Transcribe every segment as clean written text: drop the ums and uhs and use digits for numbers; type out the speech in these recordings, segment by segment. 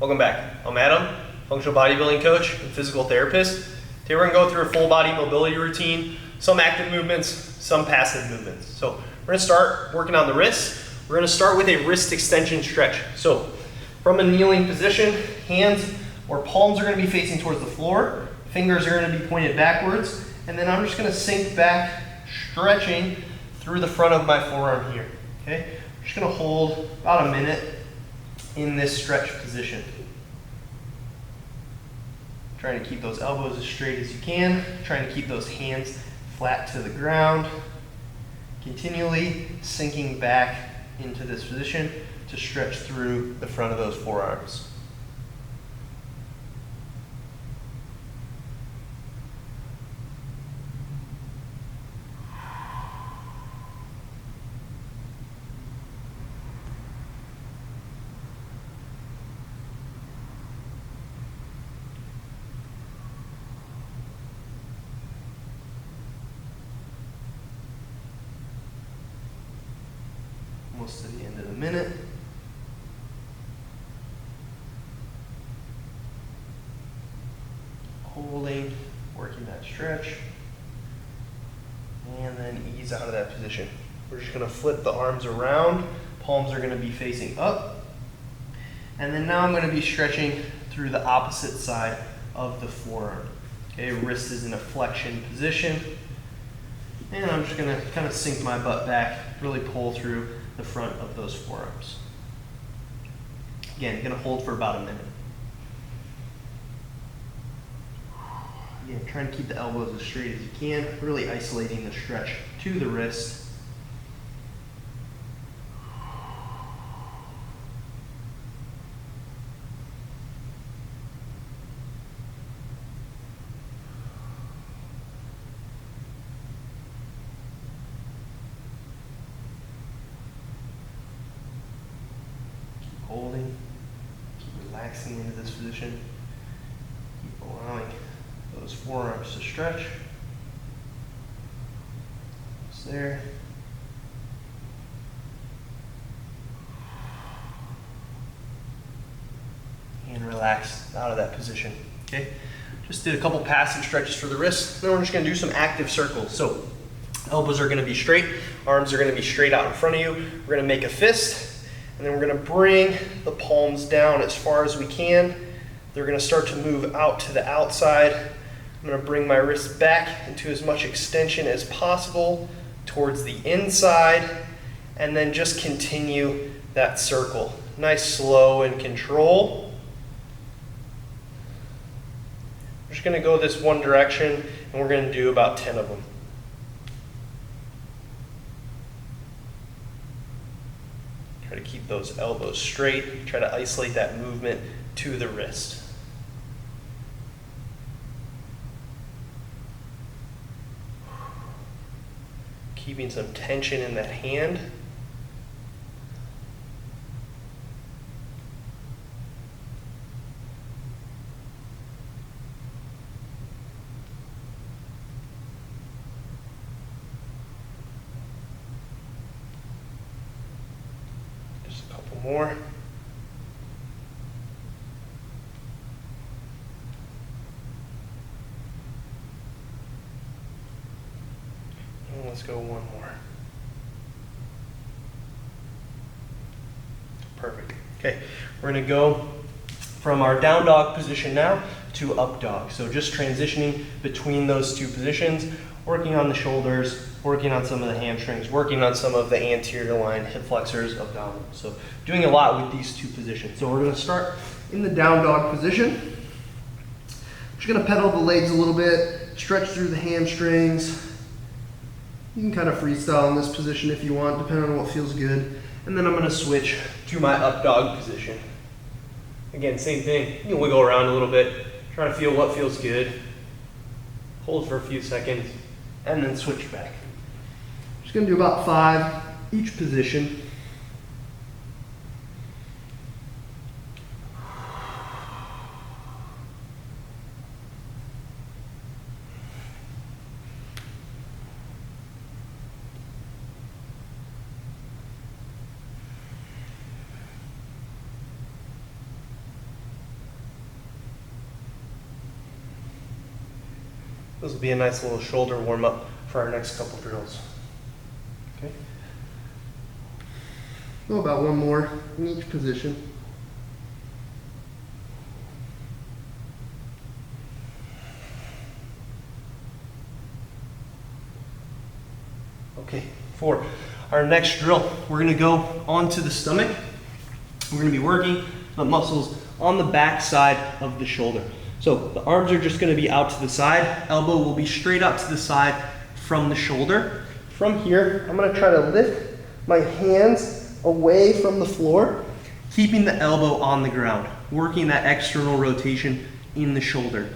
Welcome back. I'm Adam, functional bodybuilding coach and physical therapist. Today we're going to go through a full body mobility routine, some active movements, some passive movements. So we're going to start working on the wrists. We're going to start with a wrist extension stretch. So from a kneeling position, hands or palms are going to be facing towards the floor, fingers are going to be pointed backwards, and then I'm just going to sink back, stretching through the front of my forearm here. Okay? I'm just going to hold about a minute in this stretch position. Trying to keep those elbows as straight as you can, trying to keep those hands flat to the ground, continually sinking back into this position to stretch through the front of those forearms. Almost to the end of the minute. Holding, working that stretch, and then ease out of that position. We're just going to flip the arms around, palms are going to be facing up, and then now I'm going to be stretching through the opposite side of the forearm. Okay, wrist is in a flexion position, and I'm just going to kind of sink my butt back, really pull through the front of those forearms. Again, going to hold for about a minute. Again, trying to keep the elbows as straight as you can, really isolating the stretch to the wrist. Holding, keep relaxing into this position, keep allowing those forearms to stretch. Just there. And relax out of that position. Okay, just did a couple passive stretches for the wrists. Then we're just going to do some active circles. So elbows are going to be straight, arms are going to be straight out in front of you. We're going to make a fist. And then we're going to bring the palms down as far as we can. They're going to start to move out to the outside. I'm going to bring my wrists back into as much extension as possible towards the inside, and then just continue that circle. Nice, slow, and control. We're just going to go this one direction, and we're going to do about 10 of them. Try to keep those elbows straight. Try to isolate that movement to the wrist. Keeping some tension in that hand. More. And let's go one more. Perfect. Okay, we're going to go from our down dog position now to up dog. So just transitioning between those two positions, working on the shoulders, working on some of the hamstrings, working on some of the anterior line, hip flexors, abdominals. So doing a lot with these two positions. So we're going to start in the down dog position. Just going to pedal the legs a little bit, stretch through the hamstrings. You can kind of freestyle in this position if you want, depending on what feels good. And then I'm going to switch to my up dog position. Again, same thing. You can wiggle around a little bit, try to feel what feels good. Hold for a few seconds, and then switch back. Just going to do about 5 each position. This will be a nice little shoulder warm up for our next couple drills. Okay. Go about one more in each position. Okay, for our next drill, we're gonna go onto the stomach. We're gonna be working the muscles on the back side of the shoulder. So the arms are just gonna be out to the side. Elbow will be straight out to the side from the shoulder. From here, I'm gonna try to lift my hands away from the floor, keeping the elbow on the ground, working that external rotation in the shoulder.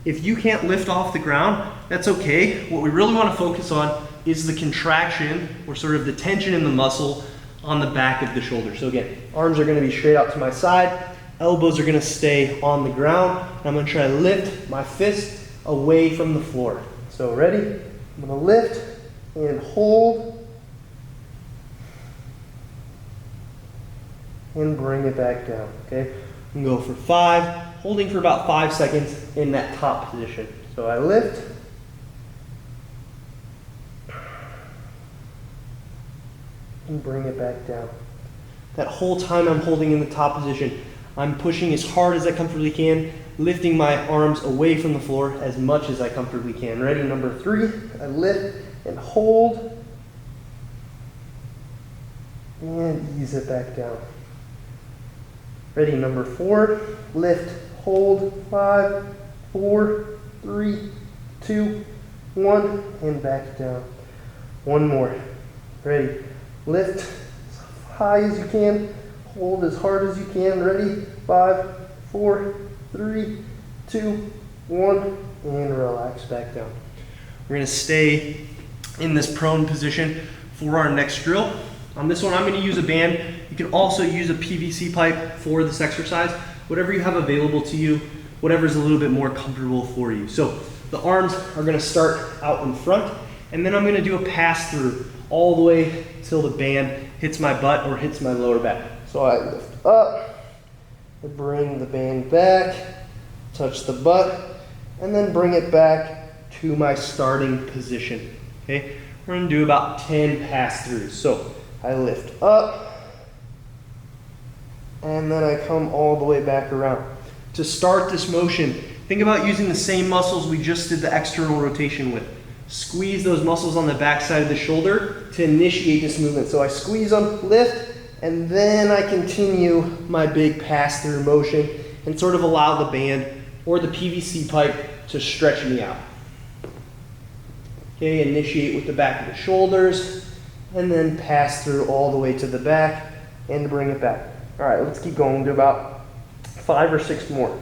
If you can't lift off the ground, that's okay. What we really wanna focus on is the contraction, or sort of the tension in the muscle on the back of the shoulder. So again, arms are gonna be straight out to my side, elbows are gonna stay on the ground, and I'm gonna try to lift my fist away from the floor. So ready? I'm gonna lift and hold, and bring it back down, okay? I'm gonna go for 5, holding for about 5 seconds in that top position. So I lift, and bring it back down. That whole time I'm holding in the top position, I'm pushing as hard as I comfortably can, lifting my arms away from the floor as much as I comfortably can. Ready? Number 3, I lift and hold, and ease it back down. Ready? Number 4, lift, hold, 5, 4, 3, 2, 1, and back down. One more. Ready? Lift as high as you can, hold as hard as you can. Ready? 5, 4, 3, 2, 1, and relax back down. We're gonna stay in this prone position for our next drill. On this one, I'm gonna use a band. You can also use a PVC pipe for this exercise. Whatever you have available to you, whatever's a little bit more comfortable for you. So the arms are gonna start out in front, and then I'm gonna do a pass through all the way till the band hits my butt or hits my lower back. So I lift up, I bring the band back, touch the butt, and then bring it back to my starting position. Okay, we're gonna do about 10 pass throughs. So I lift up, and then I come all the way back around. To start this motion, think about using the same muscles we just did the external rotation with. Squeeze those muscles on the back side of the shoulder to initiate this movement. So I squeeze them, lift, and then I continue my big pass-through motion and sort of allow the band or the PVC pipe to stretch me out. Okay, initiate with the back of the shoulders, and then pass through all the way to the back and bring it back. All right, let's keep going. We'll do about 5 or 6 more.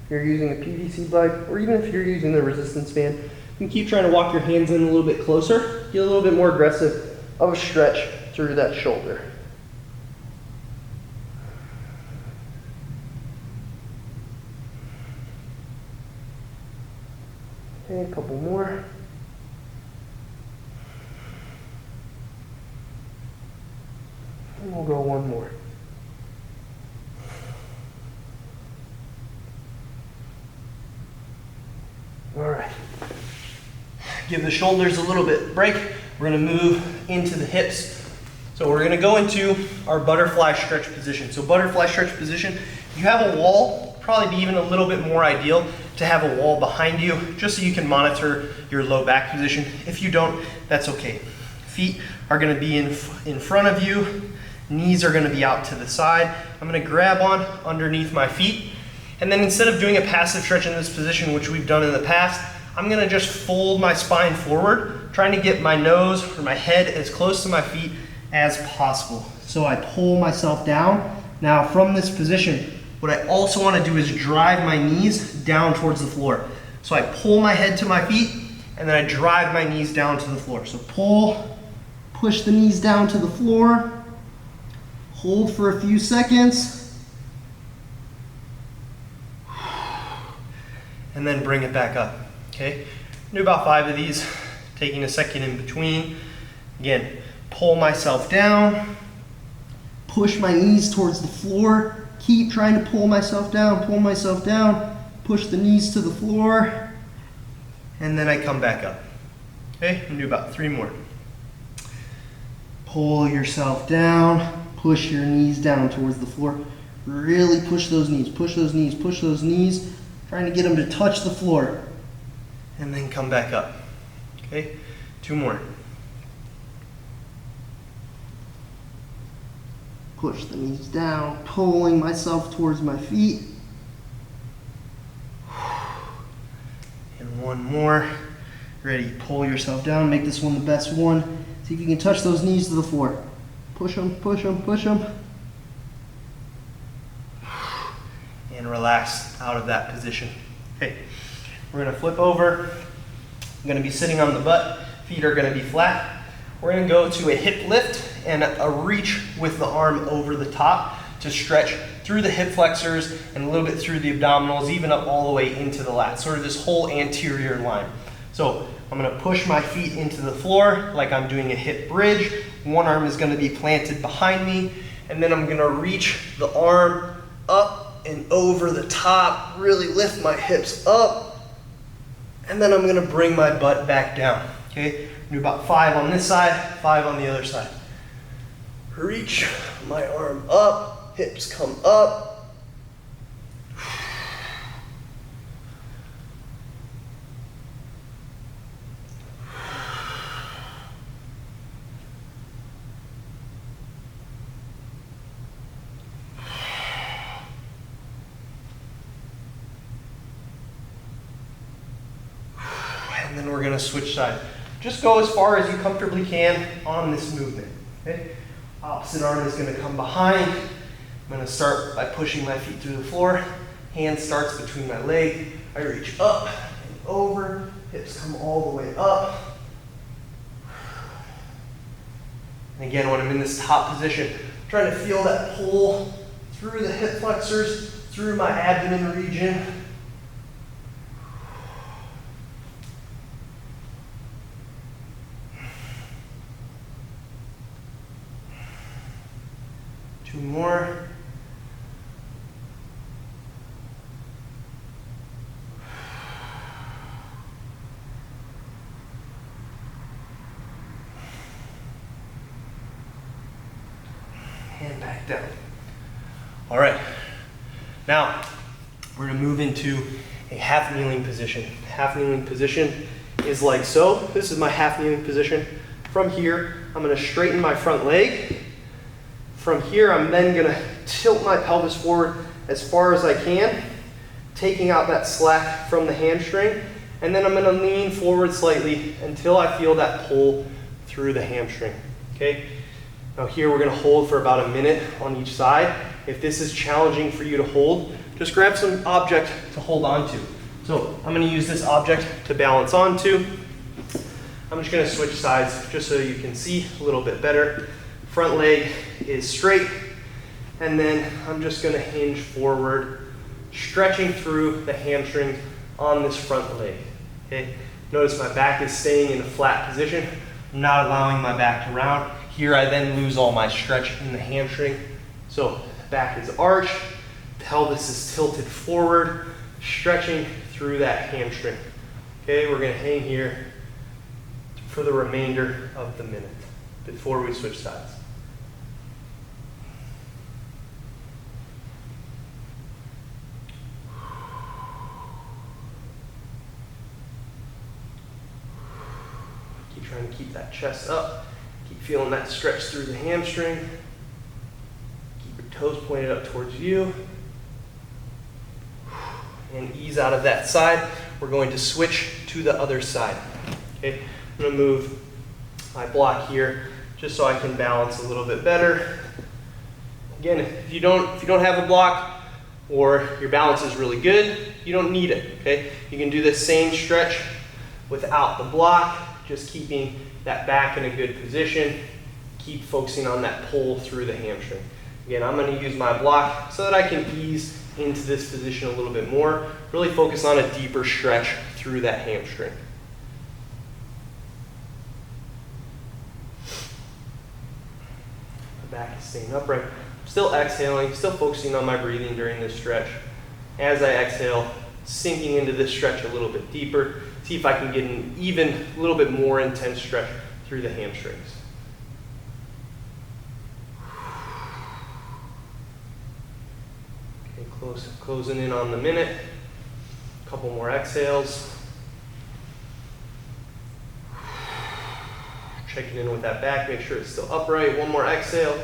If you're using a PVC pipe, or even if you're using the resistance band, you can keep trying to walk your hands in a little bit closer, get a little bit more aggressive of a stretch through that shoulder. Okay, a couple more. And we'll go one more. All right. Give the shoulders a little bit break. We're gonna move into the hips. So we're gonna go into our butterfly stretch position. So butterfly stretch position, if you have a wall, probably be even a little bit more ideal to have a wall behind you, just so you can monitor your low back position. If you don't, that's okay. Feet are gonna be in front of you, knees are gonna be out to the side. I'm gonna grab on underneath my feet, and then instead of doing a passive stretch in this position, which we've done in the past, I'm gonna just fold my spine forward, trying to get my nose or my head as close to my feet as possible. So I pull myself down. Now from this position, what I also wanna do is drive my knees down towards the floor. So I pull my head to my feet, and then I drive my knees down to the floor. So pull, push the knees down to the floor, hold for a few seconds, and then bring it back up, okay? Do about 5 of these, taking a second in between. Again, pull myself down, push my knees towards the floor, keep trying to pull myself down, push the knees to the floor, and then I come back up. Okay, I'm gonna do about 3 more. Pull yourself down, push your knees down towards the floor. Really push those knees, push those knees, push those knees, trying to get them to touch the floor. And then come back up. Okay, 2 more. Push the knees down, pulling myself towards my feet. And 1 more. Ready, pull yourself down, make this one the best one. See if you can touch those knees to the floor. Push them, push them, push them. And relax out of that position. Okay, we're gonna flip over. I'm gonna be sitting on the butt, feet are gonna be flat. We're gonna go to a hip lift and a reach with the arm over the top to stretch through the hip flexors and a little bit through the abdominals, even up all the way into the lats, sort of this whole anterior line. So I'm gonna push my feet into the floor like I'm doing a hip bridge. One arm is gonna be planted behind me, and then I'm gonna reach the arm up and over the top, really lift my hips up, and then I'm gonna bring my butt back down, okay? Do about 5 on this side, 5 on the other side. Reach my arm up, hips come up. And then we're gonna switch sides. Just go as far as you comfortably can on this movement, okay? Opposite arm is gonna come behind. I'm gonna start by pushing my feet through the floor. Hand starts between my leg. I reach up and over. Hips come all the way up. And again, when I'm in this top position, I'm trying to feel that pull through the hip flexors, through my abdomen region. Two more. And back down. All right. Now, we're gonna move into a half kneeling position. Half kneeling position is like so. This is my half kneeling position. From here, I'm gonna straighten my front leg. From here, I'm then gonna tilt my pelvis forward as far as I can, taking out that slack from the hamstring, and then I'm gonna lean forward slightly until I feel that pull through the hamstring, okay? Now here we're gonna hold for about a minute on each side. If this is challenging for you to hold, just grab some object to hold onto. So I'm gonna use this object to balance onto. I'm just gonna switch sides just so you can see a little bit better. Front leg is straight, and then I'm just gonna hinge forward, stretching through the hamstring on this front leg, okay? Notice my back is staying in a flat position. I'm not allowing my back to round. Here I then lose all my stretch in the hamstring. So back is arched, pelvis is tilted forward, stretching through that hamstring. Okay, we're gonna hang here for the remainder of the minute before we switch sides. Keep trying to keep that chest up. Keep feeling that stretch through the hamstring. Keep your toes pointed up towards you. And ease out of that side. We're going to switch to the other side. Okay, I'm going to move my block here just so I can balance a little bit better. Again, if you don't have a block or your balance is really good, you don't need it. Okay, you can do the same stretch without the block, just keeping that back in a good position. Keep focusing on that pull through the hamstring. Again, I'm going to use my block so that I can ease into this position a little bit more. Really focus on a deeper stretch through that hamstring. back is staying upright. Still exhaling, still focusing on my breathing during this stretch. As I exhale, sinking into this stretch a little bit deeper. See if I can get an even a little bit more intense stretch through the hamstrings. Okay, closing in on the minute. A couple more exhales. Checking in with that back, make sure it's still upright. One more exhale.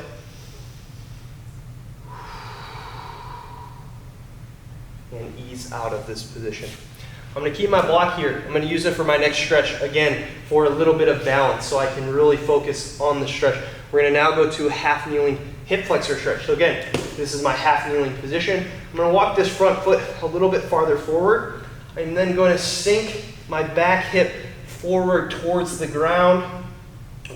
And ease out of this position. I'm going to keep my block here. I'm going to use it for my next stretch, again, for a little bit of balance so I can really focus on the stretch. We're going to now go to a half kneeling hip flexor stretch. So again, this is my half kneeling position. I'm going to walk this front foot a little bit farther forward. I'm then going to sink my back hip forward towards the ground,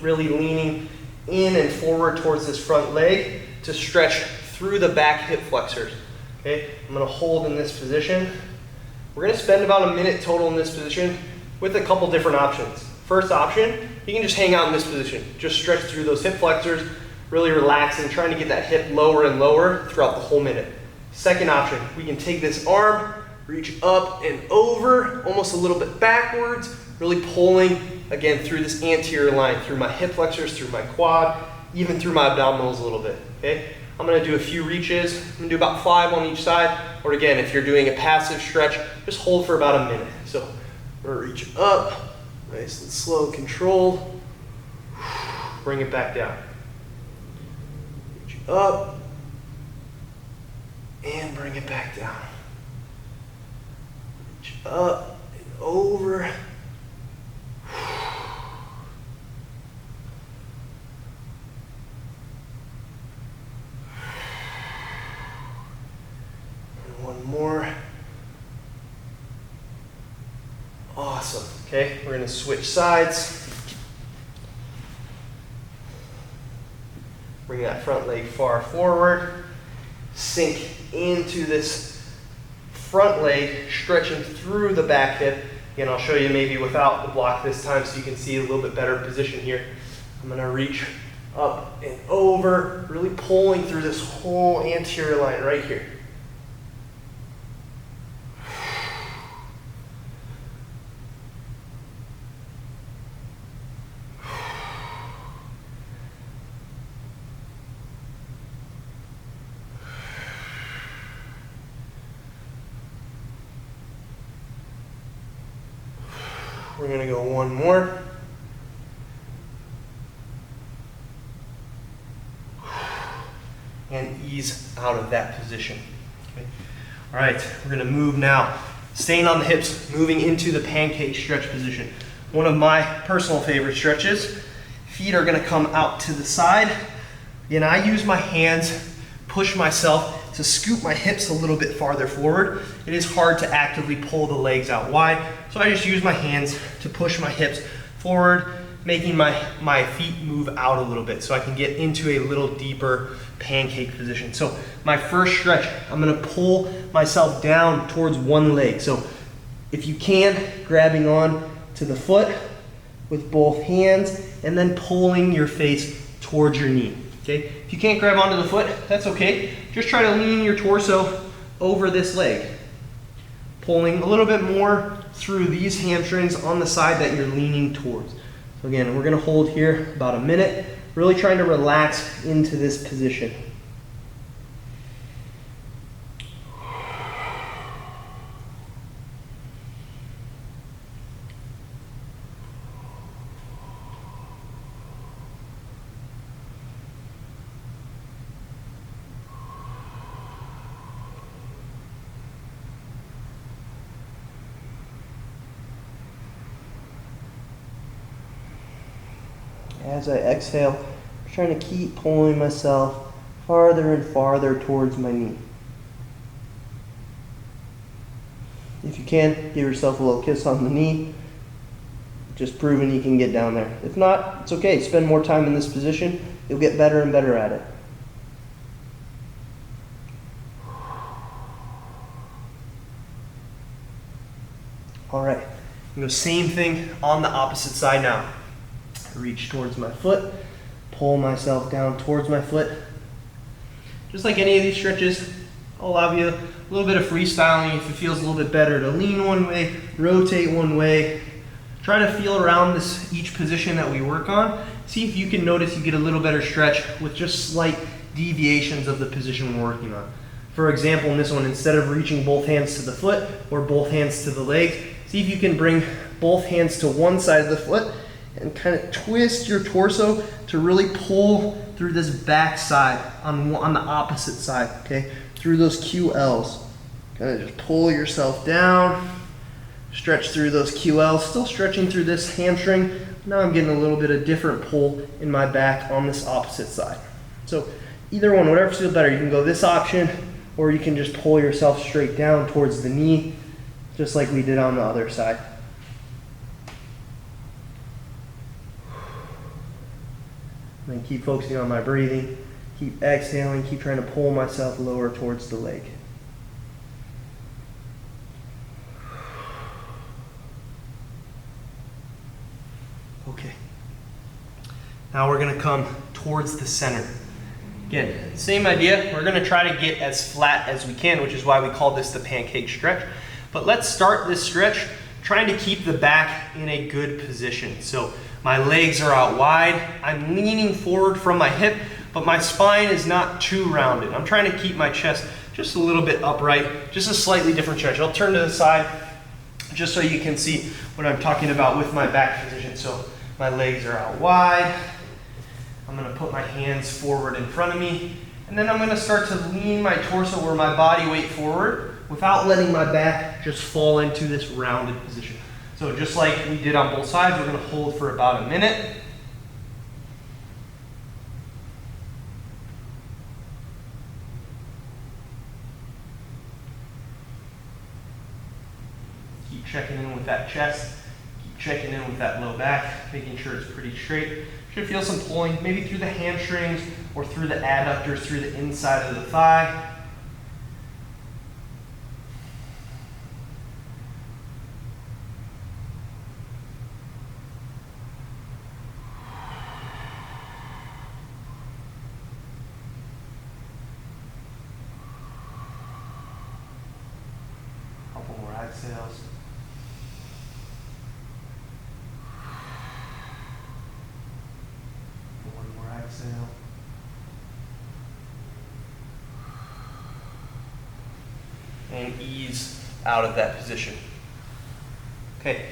really leaning in and forward towards this front leg to stretch through the back hip flexors. Okay, I'm going to hold in this position. We're going to spend about a minute total in this position with a couple different options. First option, you can just hang out in this position. Just stretch through those hip flexors, really relaxing, trying to get that hip lower and lower throughout the whole minute. Second option, we can take this arm, reach up and over, almost a little bit backwards, really pulling, again, through this anterior line, through my hip flexors, through my quad, even through my abdominals a little bit, okay? I'm going to do a few reaches. I'm going to do about 5 on each side. Or again, if you're doing a passive stretch, just hold for about a minute. So I'm going to reach up, nice and slow, controlled. Bring it back down. Reach up and bring it back down. Reach up and over. One more. Awesome. Okay, we're going to switch sides. Bring that front leg far forward. Sink into this front leg, stretching through the back hip. Again, I'll show you maybe without the block this time so you can see a little bit better position here. I'm going to reach up and over, really pulling through this whole anterior line right here. We're going to go one more. And ease out of that position. Okay. All right, we're going to move now. Staying on the hips, moving into the pancake stretch position. One of my personal favorite stretches. Feet are going to come out to the side. Again, I use my hands, push myself to scoop my hips a little bit farther forward. It is hard to actively pull the legs out wide, so I just use my hands to push my hips forward, making my feet move out a little bit so I can get into a little deeper pancake position. So my first stretch, I'm gonna pull myself down towards one leg. So if you can, grabbing on to the foot with both hands and then pulling your face towards your knee. Okay? If you can't grab onto the foot, that's okay. Just try to lean your torso over this leg. Pulling a little bit more through these hamstrings on the side that you're leaning towards. So again, we're gonna hold here about a minute, really trying to relax into this position. As I exhale, I'm trying to keep pulling myself farther and farther towards my knee. If you can, give yourself a little kiss on the knee. Just proving you can get down there. If not, it's okay. Spend more time in this position. You'll get better and better at it. All right, I'm gonna go same thing on the opposite side now. Reach towards my foot, pull myself down towards my foot. Just like any of these stretches, I'll allow you a little bit of freestyling if it feels a little bit better to lean one way, rotate one way. Try to feel around each position that we work on. See if you can notice you get a little better stretch with just slight deviations of the position we're working on. For example, in this one, instead of reaching both hands to the foot or both hands to the legs, see if you can bring both hands to one side of the foot and kind of twist your torso to really pull through this back side on the opposite side, okay? Through those QLs. Kind of just pull yourself down, stretch through those QLs, still stretching through this hamstring. Now I'm getting a little bit of different pull in my back on this opposite side. So either one, whatever feels better. You can go this option, or you can just pull yourself straight down towards the knee, just like we did on the other side. And then keep focusing on my breathing, keep exhaling, keep trying to pull myself lower towards the leg. Okay. Now we're gonna come towards the center. Again, same idea. We're gonna try to get as flat as we can, which is why we call this the pancake stretch. But let's start this stretch trying to keep the back in a good position. So my legs are out wide. I'm leaning forward from my hip, but my spine is not too rounded. I'm trying to keep my chest just a little bit upright, just a slightly different stretch. I'll turn to the side just so you can see what I'm talking about with my back position. So my legs are out wide. I'm gonna put my hands forward in front of me, and then I'm gonna start to lean my torso or my body weight forward without letting my back just fall into this rounded position. So just like we did on both sides, we're gonna hold for about a minute. Keep checking in with that chest. Keep checking in with that low back, making sure it's pretty straight. Should feel some pulling, maybe through the hamstrings or through the adductors, through the inside of the thigh. Couple more exhales. Exhale. And ease out of that position. Okay,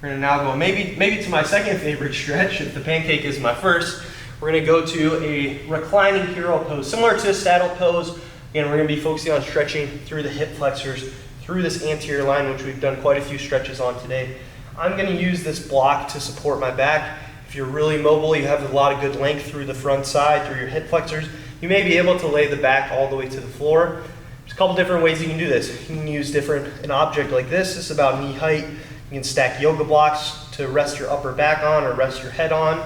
we're gonna now go maybe to my second favorite stretch. If the pancake is my first, we're gonna go to a reclining hero pose, similar to a saddle pose. Again, we're gonna be focusing on stretching through the hip flexors, through this anterior line, which we've done quite a few stretches on today. I'm gonna use this block to support my back. If you're really mobile, you have a lot of good length through the front side, through your hip flexors, you may be able to lay the back all the way to the floor. There's a couple different ways you can do this. You can use an object like this. This is about knee height. You can stack yoga blocks to rest your upper back on or rest your head on.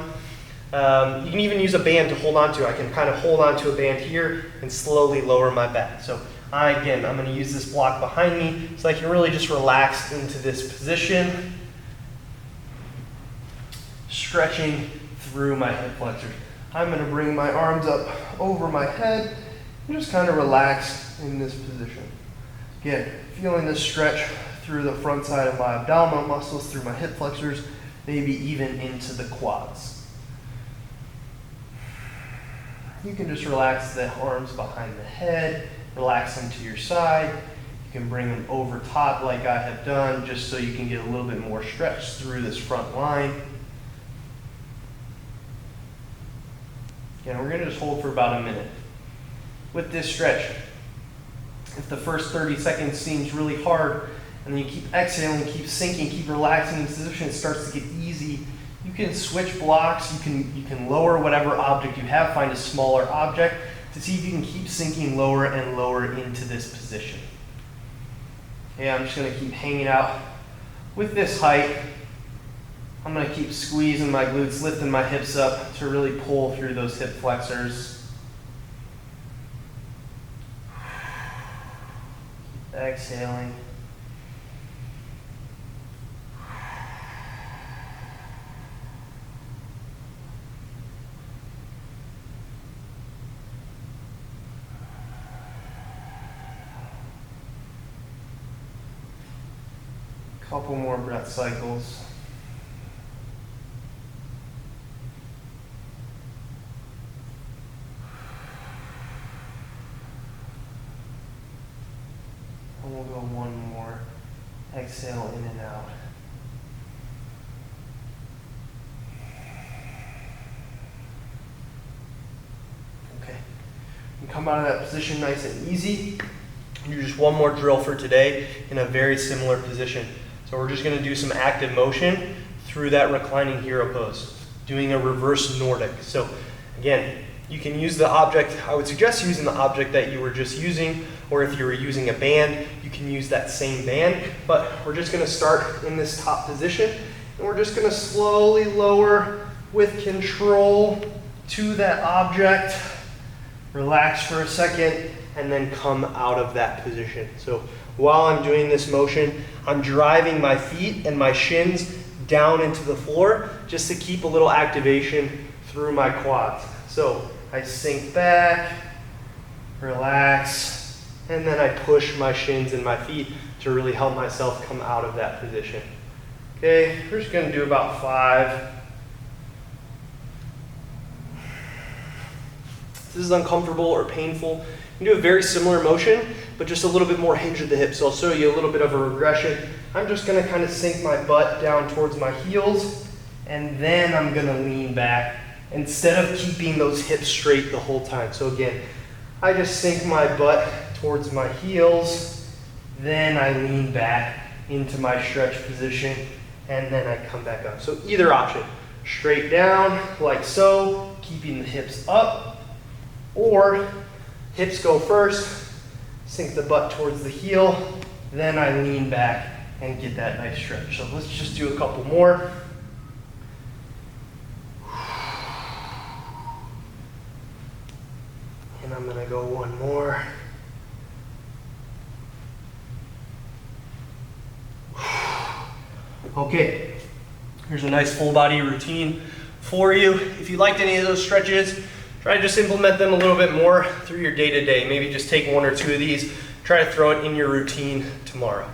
You can even use a band to hold on to. I can kind of hold on to a band here and slowly lower my back. So again, I'm gonna use this block behind me so I can really just relax into this position. Stretching through my hip flexors. I'm gonna bring my arms up over my head and just kind of relax in this position. Again, feeling this stretch through the front side of my abdominal muscles, through my hip flexors, maybe even into the quads. You can just relax the arms behind the head, relax them to your side. You can bring them over top like I have done, just so you can get a little bit more stretch through this front line. Again, we're gonna just hold for about a minute. With this stretch, if the first 30 seconds seems really hard, and then you keep exhaling, keep sinking, keep relaxing in this position, it starts to get easy. You can switch blocks, you can lower whatever object you have, find a smaller object to see if you can keep sinking lower and lower into this position. Okay, I'm just gonna keep hanging out with this height. I'm gonna keep squeezing my glutes, lifting my hips up to really pull through those hip flexors. Exhaling. Couple more breath cycles. And we'll go one more. Exhale in and out. Okay. You come out of that position nice and easy. Do just one more drill for today in a very similar position. So we're just going to do some active motion through that reclining hero pose, doing a reverse Nordic. So again, you can use the object, I would suggest using the object that you were just using, or if you were using a band, you can use that same band. But we're just going to start in this top position, and we're just going to slowly lower with control to that object. Relax for a second, and then come out of that position. So while I'm doing this motion, I'm driving my feet and my shins down into the floor just to keep a little activation through my quads. So I sink back, relax, and then I push my shins and my feet to really help myself come out of that position. Okay, we're just gonna do about 5. If this is uncomfortable or painful, you can do a very similar motion, but just a little bit more hinge at the hips. So I'll show you a little bit of a regression. I'm just gonna kind of sink my butt down towards my heels, and then I'm gonna lean back instead of keeping those hips straight the whole time. So again, I just sink my butt towards my heels, then I lean back into my stretch position, and then I come back up. So either option, straight down like so, keeping the hips up, or hips go first, sink the butt towards the heel, then I lean back and get that nice stretch. So let's just do a couple more. And I'm gonna go one more. Okay, here's a nice full body routine for you. If you liked any of those stretches, try to just implement them a little bit more through your day-to-day. Maybe just take 1 or 2 of these, try to throw it in your routine tomorrow.